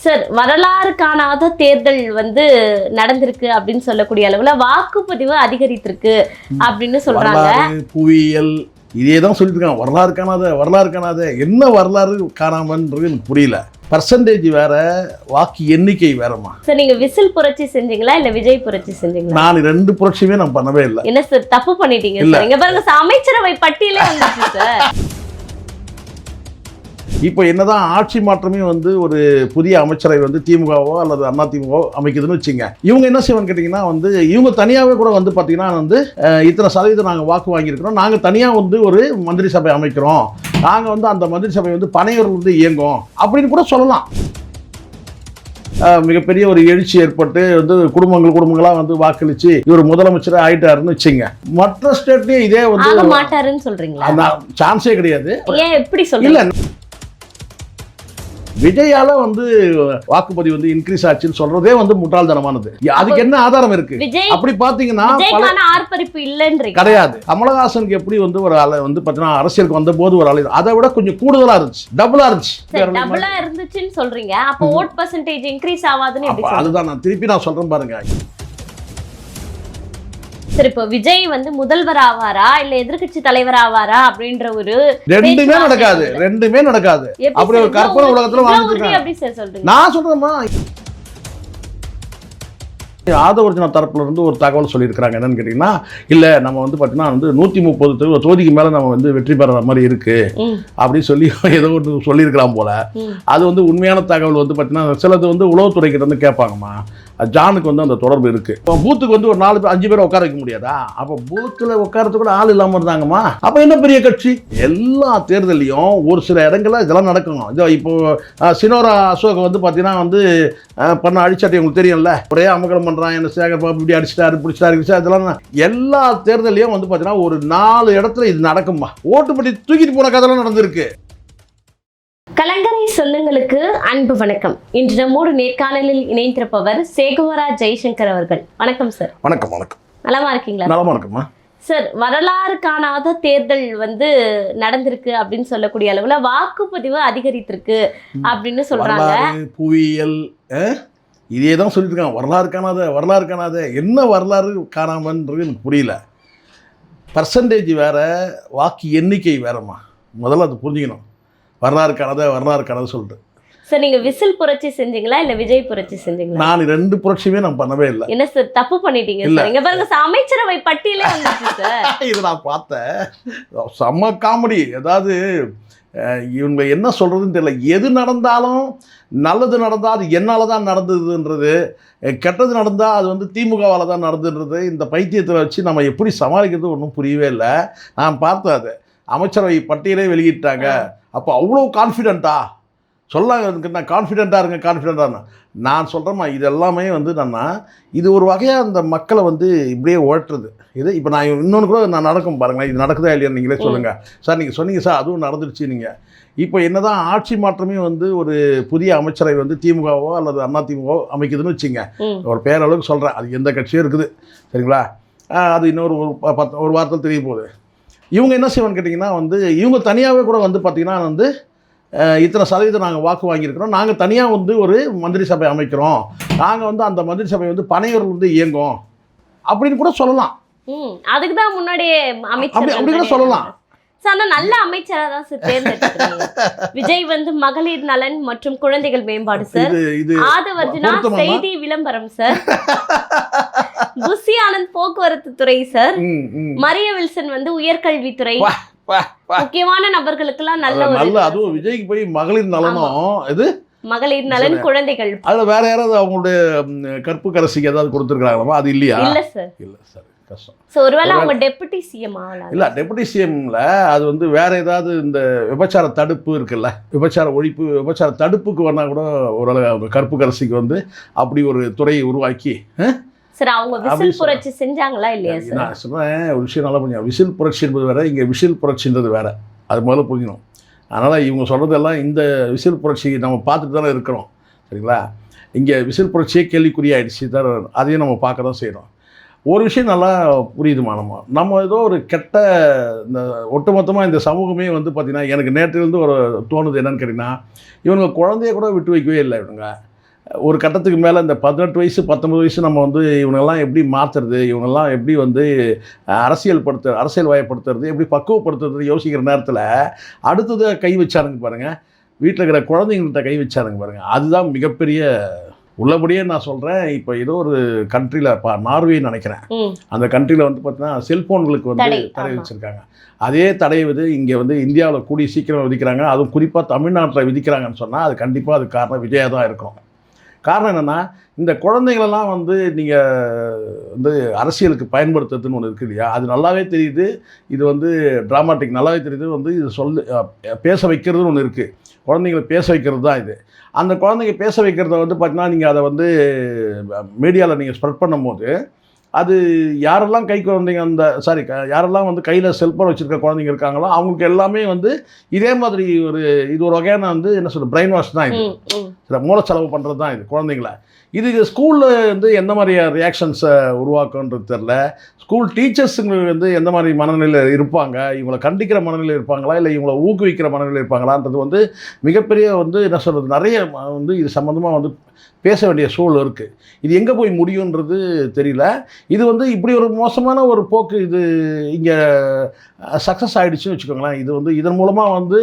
Sir, வரலாறு காணாத தேர்தல் நடந்திருக்கு அப்படின்னு சொல்லக்கூடிய அளவுல வாக்குப்பதிவு அதிகரித்திருக்கு அப்படின்னு சொல்றாங்க. புவியியல் இதே தான் சொல்லிட்டு இருக்காங்க. வரலாறு காணாத என்ன வரலாறு காணாமன்றது எனக்கு புரியல. பர்சன்டேஜ் வேற, வாக்கு எண்ணிக்கை வேறமா. சார், நீங்க விசில் புரட்சி செஞ்சீங்களா இல்ல விஜய் புரட்சி செஞ்சீங்களா? நான் ரெண்டு புரட்சியுமே நான் பண்ணவே இல்லை. என்ன சார் தப்பு பண்ணிட்டீங்க? இங்க பாருங்க, அமைச்சரவை பட்டியலே வந்துச்சு சார். இப்போ என்னதான் ஆட்சி மாற்றமே ஒரு புதிய அமைச்சரை திமுகவோ அல்லது அண்ணா திமுகவோ அமைக்குதுன்னு வச்சுங்க. இவங்க என்ன செய்வான்னு கேட்டிங்கன்னா இவங்க தனியாகவே கூட பார்த்தீங்கன்னா இத்தனை சதவீதம் நாங்கள் வாக்கு வாங்கியிருக்கிறோம், நாங்கள் தனியாக ஒரு மந்திரி சபை அமைக்கிறோம், நாங்கள் அந்த மந்திரி சபை பனையூர் இயங்கும் அப்படின்னு கூட சொல்லலாம். மிகப்பெரிய ஒரு எழுச்சி ஏற்பட்டு குடும்பங்களாக வாக்களிச்சு இவர் முதலமைச்சர் ஆயிட்டாருன்னு வச்சுங்க. மற்ற ஸ்டேட்லயும் இதே மாட்டாருன்னு சொல்றீங்களா? சான்ஸே கிடையாது. ஏன் எப்படி சொல்ல? விஜயால வாக்குப்பதிவு இன்க்ரீஸ் ஆச்சுன்னு சொல்றதே முட்டாள்தனமானது. அதுக்கு என்ன ஆதாரம் இருக்கு? அப்படி பாத்தீங்கன்னா ஆர்ப்பரிப்பு இல்லன்றீங்க. கிடையாது. கமலஹாசனுக்கு எப்படி ஒரு ஆளு பாத்தீங்கன்னா அரசியலுக்கு வந்த போது ஒரு ஆளு அதை விட கொஞ்சம் கூடுதலா இருந்துச்சு, டபுளா இருந்துச்சுன்னு சொல்றீங்க. அப்ப ஓட் பர்சன்டேஜ் இன்க்ரீஸ் ஆகாதுன்னு எப்படி? அதுதான் நான் திருப்பி சொல்றேன் பாருங்க. சரி, இப்போ விஜய் முதல்வர் ஆவாரா இல்ல எதிர்கட்சி தலைவர் ஆவாரா அப்படின்ற ஒரு ரெண்டுமே நடக்காது. அப்படி ஒரு கற்பனை உலகத்துல வாழ்ந்துட்டு நான் சொல்றேன்மா. ஆதவர்ஜனா தரப்புல இருந்து ஒரு தகவல் சொல்லியிருக்கிறாங்க. என்னன்னு கேட்டீங்கன்னா, இல்ல நம்ம பாத்தீங்கன்னா 130 தொகுதிக்கு மேல நம்ம வெற்றி பெற மாதிரி இருக்கு அப்படின்னு சொல்லி ஏதோ ஒன்று சொல்லியிருக்கலாம் போல. அது உண்மையான தகவல் பாத்தீங்கன்னா சிலது உளவுத்துறை கிட்ட கேட்பாங்கம்மா. ஜானுக்கு அந்த தொடர்பு இருக்கு. பூத்துக்கு ஒரு 4-5 பேரை உட்கார வைக்க முடியாதா? அப்ப பூத்துல உட்காரத்து கூட ஆள் இல்லாம இருந்தாங்கம்மா. அப்ப என்ன பெரிய கட்சி? எல்லா தேர்தலையும் ஒரு சில இடங்கள்ல இதெல்லாம் நடக்கணும். இப்போ சினோரா அசோக் பாத்தீங்கன்னா பண்ண அடிச்சாட்டி உங்களுக்கு தெரியும்ல, ஒரே அமகலம் பண்றான், என்ன சேகர் பாபு இப்படி அடிச்சிட்டாரு பிடிச்சிட்டாரு, இதெல்லாம் எல்லா தேர்தலையும் பாத்தீங்கன்னா ஒரு 4 இடத்துல இது நடக்குமா. ஓட்டுப்படி தூக்கிட்டு போன கதெல்லாம் நடந்திருக்கு. கலங்கரை சொந்தங்களுக்கு அன்பு வணக்கம். இன்று நம்மோடு நேர்காணலில் இணைந்திருப்பவர் சேகுவரா ஜெய்சங்கர் அவர்கள். வணக்கம் சார். வணக்கம். நலமா இருக்கீங்களா? நலமா இருக்குமா சார். வரலாறு காணாத தேர்தல் நடந்திருக்கு அப்படின்னு சொல்லக்கூடிய அளவுல வாக்குப்பதிவு அதிகரித்திருக்கு அப்படின்னு சொல்றாங்க. புவியியல் இதே தான் சொல்லிட்டு இருக்காங்க. வரலாறு காணாத என்ன வரலாறு காணாமன்றது எனக்கு புரியல. பர்சன்டேஜ் வேற, வாக்கு எண்ணிக்கை வேறமா. முதல்ல அது புரிஞ்சுக்கணும். வரலாறு காணாத சொல்லிட்டு. சார், நீங்க விசில் புரட்சி செஞ்சீங்களா இல்ல விஜய் புரட்சி செஞ்சீங்களா? நான் ரெண்டு புரட்சியுமே நான் பண்ணவே இல்லை. என்ன சார் தப்பு பண்ணிட்டீங்க? இங்க பாருங்க, அமைச்சரவை பட்டியலே வந்துச்சு சார். இது நான் பார்த்தேன். செம்ம காமெடி. அதாவது இவங்க என்ன சொல்றதுன்னு தெரியல. எது நடந்தாலும் நல்லது நடந்தால் அது என்னால் தான் நடந்ததுன்றது, கெட்டது நடந்தால் அது திமுகவால் தான் நடந்துன்றது, இந்த பைத்தியத்தில் வச்சு நம்ம எப்படி சமாளிக்கிறது ஒன்றும் புரியவே இல்லை. நான் பார்த்தேன். அது அமைச்சரவை பட்டியலே வெளியிட்டாங்க. அப்போ அவ்வளோ கான்ஃபிடென்ட்டா சொல்லாங்க, கான்ஃபிடென்ட்டாக இருங்க. நான் சொல்கிறேம்மா, இது எல்லாமே இது ஒரு வகையாக அந்த மக்களை இப்படியே ஓட்டுறது. இது இப்போ நான் இன்னொன்று கூட நான் நடக்கும் பாருங்களேன். இது நடக்குதா இல்லையான்னு நீங்களே சொல்லுங்கள் சார். நீங்கள் சொன்னீங்க சார், அதுவும் நடந்துருச்சு. நீங்கள் இப்போ என்னதான் ஆட்சி மாற்றமே ஒரு புதிய அமைச்சரை திமுகவோ அல்லது அண்ணா திமுகவோ அமைக்குதுன்னு வச்சுங்க. ஒரு பேரளவுக்கு சொல்கிறேன். அது எந்த கட்சியும் இருக்குது, சரிங்களா? அது இன்னொரு ஒரு வாரத்தில் தெரிய போகுது. இவங்க என்ன செய்வான்னு கேட்டிங்கன்னா இவங்க தனியாகவே கூட பார்த்தீங்கன்னா இத்தனை சதவீதம் நாங்கள் வாக்கு வாங்கியிருக்கிறோம், நாங்கள் தனியாக ஒரு மந்திரி சபை அமைக்கிறோம், நாங்கள் அந்த மந்திரி சபை பனையூர் இயங்கும் அப்படின்னு கூட சொல்லலாம். அதுக்கு தான் முன்னாடியே அமைச்சர் அப்படி கூட சொல்லலாம். நல்ல அமைச்சரா தான் சார் தேர்ந்தெடுக்கிறாங்க. விஜய் மகளிர் நலன் மற்றும் குழந்தைகள் மேம்பாடு சார். ஆதவர்ஜனா செய்தி விளம்பரம் சார். புசி ஆனந்த் போக்குவரத்து துறை சார். மரிய வில்சன் உயர்கல்வித்துறை. முக்கியமான நபர்களுக்கெல்லாம் நல்ல அதுவும் விஜய்க்கு போய் மகளிர் நலனும் இது மகளிர் நலன் குழந்தைகள். அதுல வேற யாராவது அவங்களுடைய கற்பு கரசிக்கு ஏதாவது கொடுத்துருக்காங்களா? அது இல்லையா? இல்ல சார். கஷ்டம். ஒருவேளை அவங்க டெபுட்டி சிஎம் ஆகலாம். இல்லை, டெபுட்டி சிஎம்ல அது வேற ஏதாவது இந்த விபச்சார தடுப்பு இருக்குல்ல, விபச்சார ஒழிப்பு, விபச்சார தடுப்புக்கு வேணா கூட ஓரளவு அவங்க கற்பு கரசிக்கு அப்படி ஒரு துறையை உருவாக்கி சார் அவங்க விசில் புரட்சி செஞ்சாங்களா இல்லையா சார்? நான் சொல்கிறேன் ஒரு விஷயம் நல்லா புரியும். விசில் புரட்சி என்பது வேற, இங்கே விஷில் புரட்சின்றது வேற. அது முதல்ல புரிஞ்சிடும். அதனால் இவங்க சொல்கிறதெல்லாம் இந்த விசில் புரட்சி நம்ம பார்த்துட்டு தானே இருக்கிறோம், சரிங்களா? இங்கே விசில் புரட்சியே கேள்விக்குறியாயிடுச்சு தான். அதையும் நம்ம பார்க்க தான் செய்கிறோம். ஒரு விஷயம் நல்லா புரியுதுமா. நம்ம ஏதோ ஒரு கெட்ட இந்த ஒட்டுமொத்தமாக இந்த சமூகமே பார்த்திங்கன்னா எனக்கு நேற்றிலிருந்து ஒரு தோணுது என்னன்னு கேட்டிங்கன்னா, இவங்க குழந்தைய கூட விட்டு வைக்கவே இல்லை. இவங்க ஒரு கட்டத்துக்கு மேலே இந்த 18 வயசு 19 வயசு நம்ம வந்து இவங்கெல்லாம் எப்படி மாற்றுறது, இவங்கெல்லாம் எப்படி வந்து அரசியல் வயப்படுத்துறது, எப்படி பக்குவப்படுத்துறது யோசிக்கிற நேரத்தில் அடுத்தது கை வச்சாருங்க பாருங்கள், வீட்டில் இருக்கிற குழந்தைங்கள்ட்ட கை வச்சாருங்க பாருங்கள். அதுதான் மிகப்பெரிய உள்ளபடியே நான் சொல்கிறேன். இப்போ ஏதோ ஒரு கண்ட்ரியில் நார்வேன்னு நினைக்கிறேன், அந்த கண்ட்ரியில் வந்து பார்த்தீங்கன்னா செல்ஃபோன்களுக்கு வந்து தடை வச்சுருக்காங்க. அதே தடையை வந்து இங்கே வந்து இந்தியாவில் கூடிய சீக்கிரம் விதிக்கிறாங்க. அதுவும் குறிப்பாக தமிழ்நாட்டில் விதிக்கிறாங்கன்னு சொன்னால் அது கண்டிப்பாக அதுக்கு காரணம் விஜயா தான் இருக்கும். காரணம் என்னென்னா, இந்த குழந்தைங்களெல்லாம் வந்து நீங்கள் வந்து அரசியலுக்கு பயன்படுத்துறதுன்னு ஒன்று இருக்குது இல்லையா, அது நல்லாவே தெரியுது. இது வந்து ட்ராமாட்டிக் நல்லாவே தெரியுது. வந்து இது பேச வைக்கிறதுன்னு ஒன்று இருக்குது. குழந்தைங்களை பேச வைக்கிறது தான் இது. அந்த குழந்தைங்க பேச வைக்கிறத வந்து பார்த்தீங்கன்னா, நீங்கள் அதை வந்து மீடியாவில் நீங்கள் ஸ்ப்ரெட் பண்ணும்போது அது யாரெல்லாம் கை குழந்தைங்க யாரெல்லாம் வந்து கையில் செல்ஃபோன் வச்சுருக்க குழந்தைங்க இருக்காங்களோ அவங்களுக்கு எல்லாமே வந்து இதே மாதிரி இது ஒரு வகையான வந்து என்ன சொல்கிறது, பிரெயின் வாஷ் தான் இது. சில மூலச்செலவு பண்ணுறது தான் இது குழந்தைங்கள. இது ஸ்கூலில் வந்து எந்த மாதிரி ரியாக்ஷன்ஸை உருவாக்குன்றது தெரில. ஸ்கூல் டீச்சர்ஸுங்க வந்து எந்த மாதிரி மனநிலையில் இருப்பாங்க, இவங்களை கண்டிக்கிற மனநிலையில் இருப்பாங்களா, இல்லை இவங்களை ஊக்குவிக்கிற மனநிலையில் இருப்பாங்களான்றது வந்து மிகப்பெரிய வந்து என்ன சொல்கிறது, நிறைய வந்து இது சம்மந்தமாக வந்து பேச வேண்டிய சூழல் இருக்குது. இது எங்கே போய் முடியுன்றது தெரியல. இது வந்து இப்படி ஒரு மோசமான ஒரு போக்கு இது இங்கே சக்ஸஸ் ஆகிடுச்சுன்னு வச்சுக்கோங்களேன். இது வந்து இதன் மூலமாக வந்து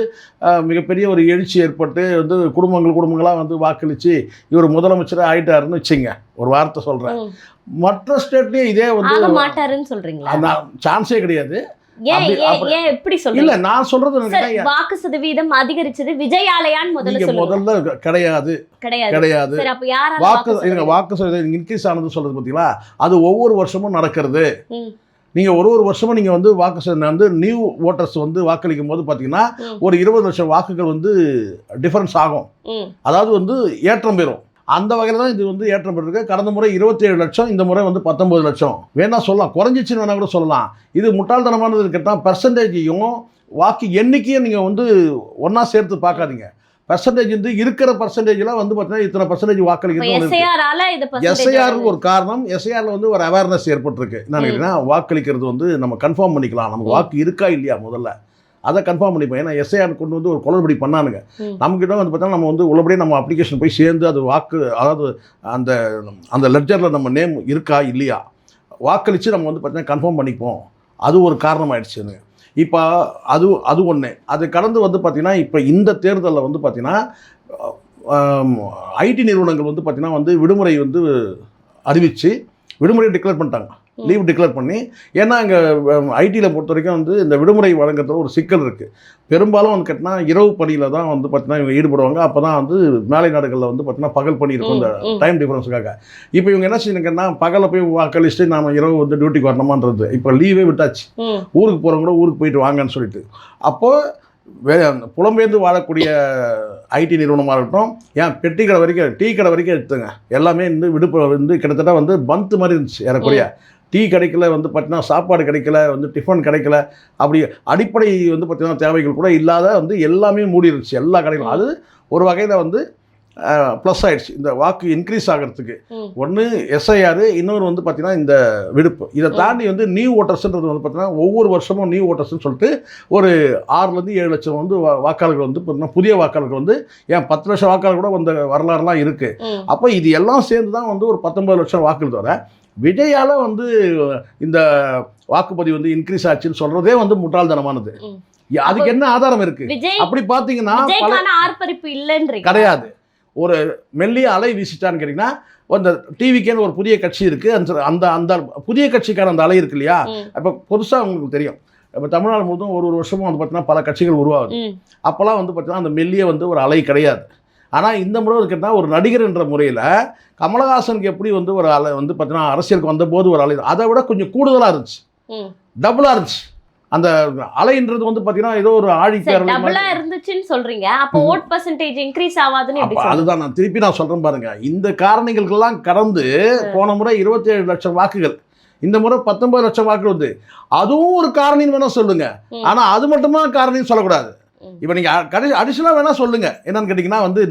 மிகப்பெரிய ஒரு எழுச்சி ஏற்பட்டு வந்து குடும்பங்களாக வந்து வாக்களித்து இவர் முதலமைச்சராக ஆகிட்டாருன்னு வச்சுங்க, ஒரு வார்த்தை சொல்கிறேன். மற்ற ஸ்டேட்லேயும் இதே வந்து மாட்டாருன்னு சொல்கிறீங்களா? சான்ஸே கிடையாது. இல்ல, நான் சொல்றது வாக்கு சதவீதம் அதிகரிச்சது விஜயாலயான்னு முதல்ல கிடையாது. வாக்கு சதவீதம் இன்க்ரீஸ் ஆனது சொல்றது பாத்தீங்களா, அது ஒவ்வொரு வருஷமும் நடக்கிறது. நீங்கள் ஒரு வருஷமும் நீங்கள் வந்து வந்து நியூ ஓட்டர்ஸ் வந்து வாக்களிக்கும் போது பார்த்தீங்கன்னா ஒரு 20 லட்சம் வாக்குகள் வந்து டிஃபரன்ஸ் ஆகும். அதாவது வந்து ஏற்றம் பெறும். அந்த வகையில் தான் இது வந்து ஏற்றம் பெற்றிருக்கு. கடந்த முறை 27 லட்சம், இந்த முறை வந்து 19 லட்சம் வேணா சொல்லலாம், குறைஞ்சிச்சுன்னு வேணா கூட சொல்லலாம். இது முட்டாள்தனமானது கேட்டால் பெர்சன்டேஜையும் வாக்கு எண்ணிக்கையும் நீங்கள் வந்து ஒன்றா சேர்த்து பார்க்காதீங்க. பெர்சன்டேஜ் வந்து இருக்கிற பெர்சன்டேஜில் வந்து பார்த்தீங்கன்னா இத்தனை பெர்சன்டேஜ் வாக்களிக்கிறது எஸ்ஐஆர் ஒரு காரணம். எஸ்ஐஆரில் வந்து ஒரு அவேர்னஸ் ஏற்பட்டிருக்கு. என்ன கேட்டீங்கன்னா, வாக்களிக்கிறது வந்து நம்ம கன்ஃபார்ம் பண்ணிக்கலாம், நமக்கு வாக்கு இருக்கா இல்லையா முதல்ல அதை கன்ஃபார்ம் பண்ணிப்போம். ஏன்னா எஸ்ஐஆர் கொண்டு வந்து ஒரு குளறுபடி பண்ணானுங்க. நம்மக்கிட்ட வந்து பார்த்தா நம்ம வந்து உள்ளபடியே நம்ம அப்ளிகேஷன் போய் சேர்ந்து அது அதாவது அந்த லெட்ஜரில் நம்ம நேம் இருக்கா இல்லையா வாக்களித்து நம்ம வந்து பார்த்தீங்கன்னா கன்ஃபார்ம் பண்ணிப்போம். அது ஒரு காரணமாயிடுச்சுங்க. இப்போ அது ஒன்று. அது கடந்து வந்து பார்த்திங்கன்னா இப்போ இந்த தேர்தலில் வந்து பார்த்திங்கன்னா ஐடி நிறுவனங்கள் வந்து பார்த்திங்கன்னா வந்து விடுமுறை வந்து அறிவித்து விடுமுறையை டிக்ளேர் பண்ணிட்டாங்க, லீவ் டிக்ளேர் பண்ணி. ஏன்னா அங்கே ஐடியில் பொறுத்த வரைக்கும் வந்து இந்த விடுமுறை வழங்குறதுல ஒரு சிக்கல் இருக்குது. பெரும்பாலும் வந்து கேட்டினா இரவு பணியில் தான் வந்து பார்த்தீங்கன்னா இவங்க ஈடுபடுவாங்க. அப்போ தான் வந்து மேலை நாடுகளில் வந்து பார்த்தீங்கன்னா பகல் பணி இருக்கும் இந்த டைம் டிஃபரன்ஸுக்காக. இப்போ இவங்க என்ன செய்யணுங்கன்னா, பகலில் போய் வாக்களிச்சுட்டு நாம் இரவு வந்து டியூட்டிக்கு வரணுமான்றது. இப்போ லீவே விட்டாச்சு, ஊருக்கு போகிறவங்க கூட ஊருக்கு போயிட்டு வாங்கன்னு சொல்லிட்டு. அப்போது புலம்பெயர்ந்து வாழக்கூடிய ஐடி நிறுவனமாக இருக்கட்டும், ஏன் பெட்டி கடை வரைக்கும் டீ கடை வரைக்கும் எடுத்துங்க, எல்லாமே வந்து விடுப்பு வந்து கிட்டத்தட்ட வந்து பந்த் மாதிரி இருந்துச்சு. ஏறக்குறைய டீ கிடைக்கல, வந்து பார்த்தீங்கன்னா சாப்பாடு கிடைக்கல, வந்து டிஃபன் கிடைக்கல, அப்படி அடிப்படை வந்து பார்த்தீங்கன்னா தேவைகள் கூட இல்லாத வந்து எல்லாமே மூடிருச்சு எல்லா கடைகளும். அது ஒரு வகையில் வந்து ப்ளஸ் ஆகிடுச்சு இந்த வாக்கு இன்க்ரீஸ் ஆகிறதுக்கு. ஒன்று எஸ்ஐஆர், இன்னொரு வந்து பார்த்தீங்கன்னா இந்த விடுப்பு. இதை தாண்டி வந்து நியூ ஓட்டர்ஸ்ன்றது வந்து பார்த்தீங்கன்னா ஒவ்வொரு வருஷமும் நியூ ஓட்டர்ஸ்ன்னு சொல்லிட்டு ஒரு 6 7 லட்சம் வந்து வாக்காளர்கள் வந்து பார்த்தீங்கன்னா புதிய வாக்காளர்கள் வந்து 10 லட்சம் வாக்காளர் கூட வந்த வரலாறுலாம் இருக்குது. அப்போ இது எல்லாம் சேர்ந்து தான் வந்து ஒரு 19 லட்சம் வாக்குகள் தவிர விஜயால வந்து இந்த வாக்குப்பதிவு வந்து இன்க்ரீஸ் ஆச்சுன்னு சொல்றதே வந்து முட்டாள்தனமானது. அதுக்கு என்ன ஆதாரம் இருக்கு? அப்படி பாத்தீங்கன்னா கிடையாது. ஒரு மெல்லிய அலை வீசிட்டான்னு கேட்டீங்கன்னா, அந்த டிவிக்கேன்னு ஒரு புதிய கட்சி இருக்கு, அந்த அந்த புதிய கட்சிக்கான அந்த அலை இருக்கு இல்லையா. அப்போ புதுசாக உங்களுக்கு தெரியும், இப்போ தமிழ்நாடு முழுவதும் ஒரு வருஷமும் வந்து பார்த்தீங்கன்னா பல கட்சிகள் உருவாகுது. அப்போல்லாம் வந்து பார்த்தீங்கன்னா அந்த மெல்லிய வந்து ஒரு அலை கிடையாது. ஆனால் இந்த முறை கேட்டால் ஒரு நடிகர் என்ற முறையில் கமலஹாசனுக்கு எப்படி வந்து ஒரு அலை வந்து பார்த்தீங்கன்னா அரசியலுக்கு வந்தபோது ஒரு அலை, அதை விட கொஞ்சம் கூடுதலாக இருந்துச்சு, டபுளாக இருந்துச்சு. அந்த அலைன்றது வந்து பார்த்தீங்கன்னா ஏதோ ஒரு ஆழி டபுளாக இருந்துச்சுன்னு சொல்கிறீங்க. அப்போ ஓட் பர்சன்டேஜ் இன்க்ரீஸ் ஆகாதுன்னு எப்படி? அதுதான் நான் திருப்பி சொல்கிறேன் பாருங்க. இந்த காரணிகளுக்கெல்லாம் கடந்து போன முறை 27 லட்சம் வாக்குகள், இந்த முறை 19 லட்சம் வாக்குகள் வந்து அதுவும் ஒரு காரணின்னு வேணால் சொல்லுங்க. ஆனால் அது மட்டுமா காரணின்னு சொல்லக்கூடாது. இப்போ நீங்கள் அடிஷனலாக வேணால் சொல்லுங்கள். என்னன்னு கேட்டிங்கன்னா வந்து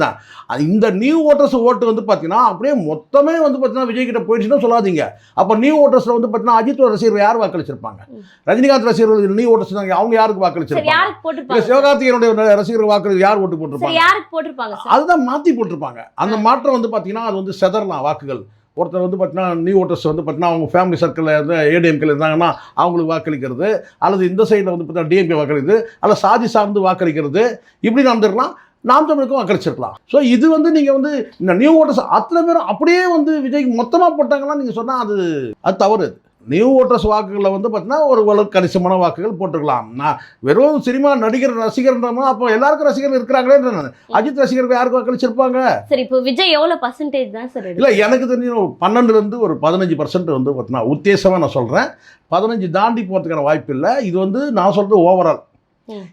இந்த நியூ ஓட்டர்ஸ் ஓட்டு வந்து பார்த்தீங்கன்னா அப்படியே மொத்தமே வந்து பார்த்தீங்கன்னா விஜய் கிட்ட போயிடுச்சுன்னா சொல்லாதீங்க. அப்போ நியூ ஓட்டர்ஸில் வந்து பார்த்தீங்கன்னா அஜித் ரசிகர்கள் யார் வாக்களிச்சிருப்பாங்க? ரஜினிகாந்த் ரசிகர்கள் நியூ ஓட்டர்ஸ் தாங்க. அவங்க யாருக்கு வாக்களிச்சிருப்பாங்க? சிவகார்த்திகேயனுடைய ரசிகர்கள் வாக்களி யார் ஓட்டு போட்டிருப்பாங்க? அதுதான் மாற்றி போட்டிருப்பாங்க. அந்த மாற்றம் வந்து பார்த்தீங்கன்னா அது வந்து செதறலாம் வாக்குகள். ஒருத்தர் வந்து பார்த்தீங்கன்னா நியூ ஓட்டர்ஸ் வந்து பார்த்தீங்கன்னா அவங்க ஃபேமிலி சர்க்கிளில் இருந்து ஏடிஎம்கில் இருந்தாங்கன்னா அவங்களுக்கு வாக்களிக்கிறது, அல்லது இந்த சைடில் வந்து பார்த்தீங்கன்னா டிஎம்கே வாக்களிக்கிறது, அல்லது சாதி சார்ந்து வாக்களிக்கிறது, இப்படி நடந்துருக்கலாம். நாம் தமிழுக்கும் வாக்களிச்சிருக்கலாம். ஸோ இது வந்து நீங்கள் வந்து இந்த நியூ ஓட்டர்ஸ் அத்தனை பேரும் அப்படியே வந்து விஜய்க்கு மொத்தமாக போட்டாங்கன்னா நீங்கள் சொன்னால் அது தவறு. நியூ ஓட்டர்ஸ் வாக்குகளில் வந்து பார்த்தீங்கன்னா ஒரு கணிசமான வாக்குகள் போட்டுக்கலாம். நான் வெறும் சினிமா நடிகர் ரசிகர்ன்றமா அப்போ எல்லாருக்கும் ரசிகர்கள் இருக்கிறாங்களே. அஜித் ரசிகர்கள் யாருக்கு வாக்களிச்சிருப்பாங்க? சரி, இப்போ விஜய் எவ்வளோ பர்சன்டேஜ் தான் சார்? இல்லை, எனக்கு தெரிஞ்ச 12% ஒரு 15% வந்து பார்த்தீங்கன்னா உத்தேசமாக நான் சொல்கிறேன். 15 தாண்டி போகிறதுக்கான வாய்ப்பு இல்லை. இது வந்து நான் சொல்கிறது ஓவரால்.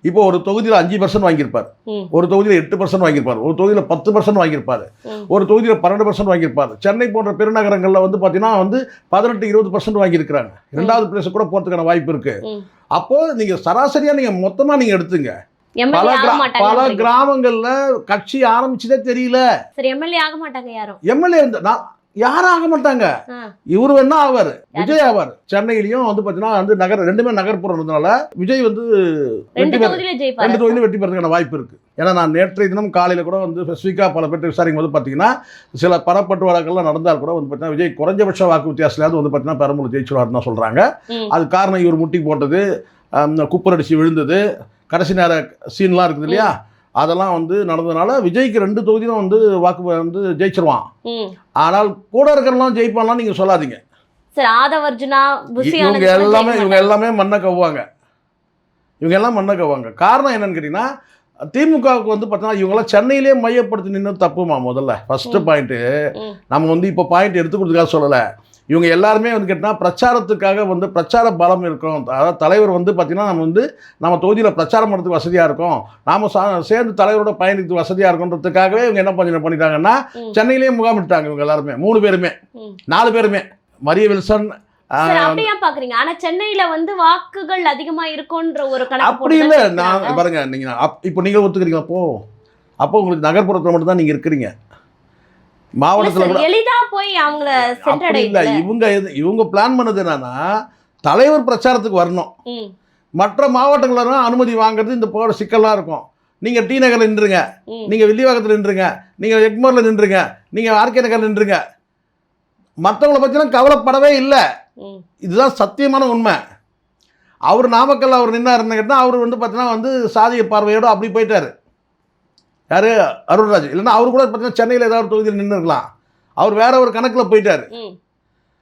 இப்போ ஒரு தொகுதியில் 5% வாங்கியிருப்பார், ஒரு தொகுதியில் 8% வாங்கியிருப்பார், ஒரு தொகுதியில் 10% வாங்கியிருப்பார், ஒரு தொகுதியில் 12% வாங்கியிருப்பார். சென்னை போன்ற பெருநகரங்களில் வந்து பார்த்தீங்கன்னா வந்து 18-20% வாங்கியிருக்கிறாங்க. 2வது பிளேஸ் கூட போகிறதுக்கான வாய்ப்பு இருக்கு. அப்போ நீங்கள் சராசரியாக நீங்கள் மொத்தமாக நீங்கள் எடுத்துங்க. பல கிராமங்கள்ல கட்சி ஆரம்பிச்சதே தெரியல. எம்எல்ஏ ஆக மாட்டாங்க யாரும். எம்எல்ஏ யாரும் ஆக மாட்டாங்க. இவரு வேணா ஆவார், விஜய் ஆவார். சென்னையிலையும் வந்து பார்த்தீங்கன்னா வந்து ரெண்டுமே நகர்ப்புறம் இருந்தனால விஜய் வந்து 2 தொகுதியிலும் வெற்றி பெறதுக்கான வாய்ப்பு இருக்கு. ஏன்னா நான் நேற்றைய தினம் காலையில் கூட வந்து ஸ்பெசிஃபிக்காக பல பேர் விசாரிக்கும் போது பார்த்தீங்கன்னா சில பணப்பட்டு வழக்கெல்லாம் நடந்தால் கூட வந்து பார்த்தீங்கன்னா விஜய் குறைஞ்சபட்ச வாக்கு வித்தியாசத்துலையாவது வந்து பார்த்தீங்கன்னா பெரம்பலூர் ஜெயிச்சுவார்னு தான் சொல்கிறாங்க. அது காரணம் இவர் முட்டி போட்டது, குப்பரடிச்சு விழுந்தது, கடைசி நேர சீன்லாம் இருக்குது இல்லையா, அதெல்லாம் வந்து நடந்ததுனால விஜய்க்கு 2 தொகுதியும் வந்து வாக்கு வந்து ஜெயிச்சிருவான். ஆனால் கூட இருக்கிறலாம் ஜெயிப்பான்லாம் நீங்கள் சொல்லாதீங்க. இவங்க எல்லாமே மண்ணை கவ்வாங்க. காரணம் என்னன்னு கேட்டிங்கன்னா திமுகவுக்கு வந்து பார்த்தீங்கன்னா இவங்கெல்லாம் சென்னையிலே மையப்படுத்தி நின்று தப்புமா. முதல்ல ஃபஸ்ட்டு பாயிண்ட்டு நம்ம வந்து இப்போ பாயிண்ட் எடுத்து கொடுத்துக்காக சொல்லலை. இவங்க எல்லாருமே வந்து கேட்டால் பிரச்சாரத்துக்காக வந்து பிரச்சார பலம் இருக்கும். அதாவது தலைவர் வந்து பார்த்திங்கன்னா நம்ம தொகுதியில் பிரச்சாரம் பண்ணுறதுக்கு வசதியாக இருக்கும், நாம் சேர்ந்து தலைவரோட பயணிக்கு வசதியாக இருக்குன்றதுக்காகவே இவங்க என்ன பண்ணிட்டாங்கன்னா சென்னையிலேயே முகாமிட்டாங்க. இவங்க எல்லாருமே 3 பேருமே 4 பேருமே மரிய வில்சன் பாக்குறீங்க. ஆனா சென்னையில வந்து வாக்குகள் அதிகமா இருக்குன்ற ஒரு கணக்கு அப்படி இல்லை. நான் பாருங்க, நீங்க இப்போ நீங்கள் ஒத்துக்கிறீங்களா? அப்போ உங்களுக்கு நகர்ப்புறத்தில் மட்டும் தான் நீங்கள் இருக்கிறீங்க. மாவட்டத்தில் எளிதா போய் அவங்கள இல்லை. இவங்க பிளான் பண்ணது என்னன்னா தலைவர் பிரச்சாரத்துக்கு வரணும், மற்ற மாவட்டங்களில் அனுமதி வாங்குறது இந்த போகிற சிக்கலாக இருக்கும். நீங்கள் டி நகரில் நின்றுங்க, நீங்கள் வில்லிவாக்கத்தில் நின்றுங்க, நீங்கள் எக்மோரில் நின்றுங்க, நீங்கள் ஆர்கே நகரில் நின்றுங்க, மற்றவங்களை பற்றினா கவலைப்படவே இல்லை. இதுதான் சத்தியமான உண்மை. அவர் நாமக்கல் அவர் நின்னாருன்னு கேட்டால் அவர் வந்து பார்த்தீங்கன்னா வந்து சாதிய பார்வையோடு அப்படி போயிட்டார். யார்? அருள்ராஜ். இல்லைன்னா அவர் கூட பார்த்தீங்கன்னா சென்னையில் ஏதாவது தொகுதியில் நின்று இருக்கலாம். அவர் வேற ஒரு கணக்கில் போயிட்டார்.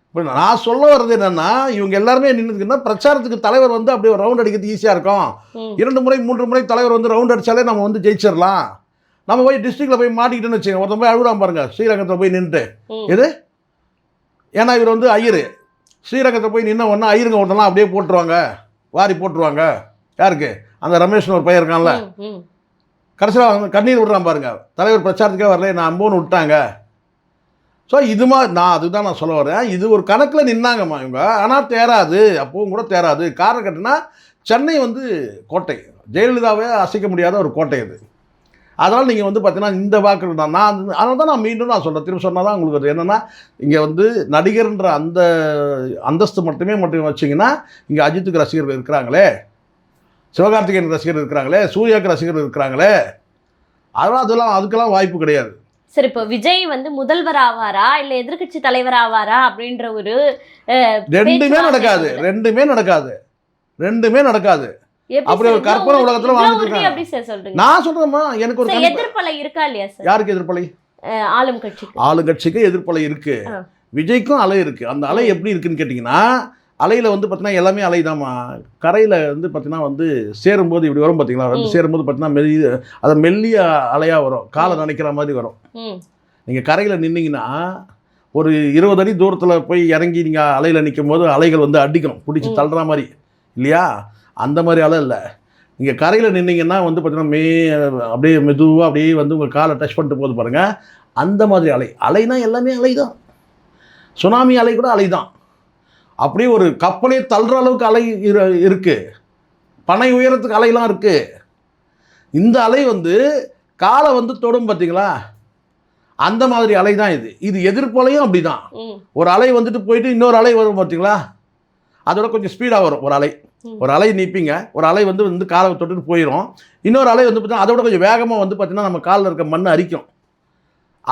இப்போ நான் சொல்ல வர்றது என்னன்னா இவங்க எல்லாருமே நின்றுக்குன்னா பிரச்சாரத்துக்கு தலைவர் வந்து அப்படியே ரவுண்ட் அடிக்கிறது ஈஸியாக இருக்கும். 2 முறை 3 முறை தலைவர் வந்து ரவுண்ட் அடித்தாலே நம்ம வந்து ஜெயிச்சிடலாம். நம்ம போய் டிஸ்ட்ரிக்டில் போய் மாட்டிக்கிட்டோன்னு வச்சுக்கோங்க. ஒருத்தன் போய் அழுகுறான் பாருங்க ஸ்ரீரங்கத்தில் போய் நின்றுட்டு. எது? ஏன்னா இவர் வந்து ஐயர். ஸ்ரீரங்கத்தில் போய் நின்ன உடனே ஐயருங்க ஒருத்தெல்லாம் அப்படியே போட்டுருவாங்க, வாரி போட்டுருவாங்க. யாருக்கு? அந்த ரமேஷ்னு ஒரு பையன் இருக்கான்ல, கடைசியில் வந்து கண்ணீர் விடுறான் பாருங்க, தலைவர் பிரச்சாரத்துக்கே வரல, நான் அம்போன்னு விட்டாங்க. ஸோ இது மாதிரி அதுதான் நான் சொல்ல வரேன். இது ஒரு கணக்கில் நின்னாங்கம்மா இவங்க. ஆனால் தேராது, அப்பவும் கூட தேராது. காரணம் கேட்டினா சென்னை வந்து கோட்டை, ஜெயலலிதாவே அசைக்க முடியாத ஒரு கோட்டை அது. அதனால் நீங்கள் வந்து பார்த்தீங்கன்னா இந்த வாக்கு நான் அதனால தான் நான் மீண்டும் சொல்கிறேன், திரும்ப சொன்னால் தான் உங்களுக்கு என்னென்னா இங்கே வந்து நடிகர்ன்ற அந்த அந்தஸ்து மட்டும் வச்சிங்கன்னா இங்கே அஜித்துக்கு ரசிகர்கள் இருக்கிறாங்களே, சிவகார்த்திகேயன் ரசிகர் இருக்கிறாங்களே, சூர்யாவுக்கு ரசிகர் இருக்கிறாங்களே, அதெல்லாம் அதுக்கெல்லாம் வாய்ப்பு கிடையாது. சரி, இப்போ விஜய் வந்து முதல்வர் ஆவாரா இல்லை எதிர்கட்சி தலைவர் ஆவாரா அப்படின்ற ஒரு ரெண்டுமே நடக்காது. அப்படி ஒரு கற்பனை உலகத்துல வாழ்ந்துட்டு நான் சொல்றேம்மா. எனக்கு ஒரு எதிர்ப்பலை இருக்கா இல்லையா சார்? யாருக்கு எதிர்ப்பலை? ஆளுங்கட்சிக்கு எதிர்ப்பலை இருக்கு, விஜய்க்கும் அலை இருக்கு. அந்த அலை எப்படி இருக்குன்னு கேட்டிங்கன்னா அலையில் வந்து பார்த்தீங்கன்னா எல்லாமே அலை தான்மா. கரையில் வந்து பார்த்தீங்கன்னா வந்து சேரும்போது இப்படி வரும் பார்த்தீங்களா, வந்து சேரும்போது பார்த்தீங்கன்னா அதை மெல்லிய அலையாக வரும், காலை நினைக்கிற மாதிரி வரும். நீங்கள் கரையில் நின்னீங்கன்னா ஒரு 20 அடி தூரத்தில் போய் இறங்கி நீங்கள் அலையில் நிற்கும் போது அலைகள் வந்து அடிக்கணும், பிடிச்சி தள்ளுற மாதிரி இல்லையா? அந்த மாதிரி அலை இல்லை. நீங்கள் கரையில் நின்னீங்கன்னா வந்து பார்த்தீங்கன்னா அப்படியே மெதுவாக அப்படியே வந்து உங்கள் காலை டச் பண்ணிட்டு போது பாருங்கள், அந்த மாதிரி அலைனா எல்லாமே அலை தான். சுனாமி அலை கூட அலை தான். அப்படியே ஒரு கப்பலே தள்ளுற அளவுக்கு அலை இருக்குது, பனை உயரத்துக்கு அலையெல்லாம் இருக்குது. இந்த அலை வந்து காலை வந்து தொடும் பார்த்தீங்களா, அந்த மாதிரி அலை தான் இது. இது எதிர்ப்பலையும் அப்படி தான். ஒரு அலை வந்துட்டு போயிட்டு இன்னொரு அலை வரும் பார்த்தீங்களா, அதோட கொஞ்சம் ஸ்பீடாக வரும். ஒரு அலை நீப்பிங்க, ஒரு அலை வந்து காலை தொட்டுட்டு போயிடும். இன்னொரு அலை வந்து பார்த்தீங்கன்னா அதோட கொஞ்சம் வேகமாக வந்து பார்த்தீங்கன்னா நம்ம காலில் இருக்க மண் அரிக்கும்.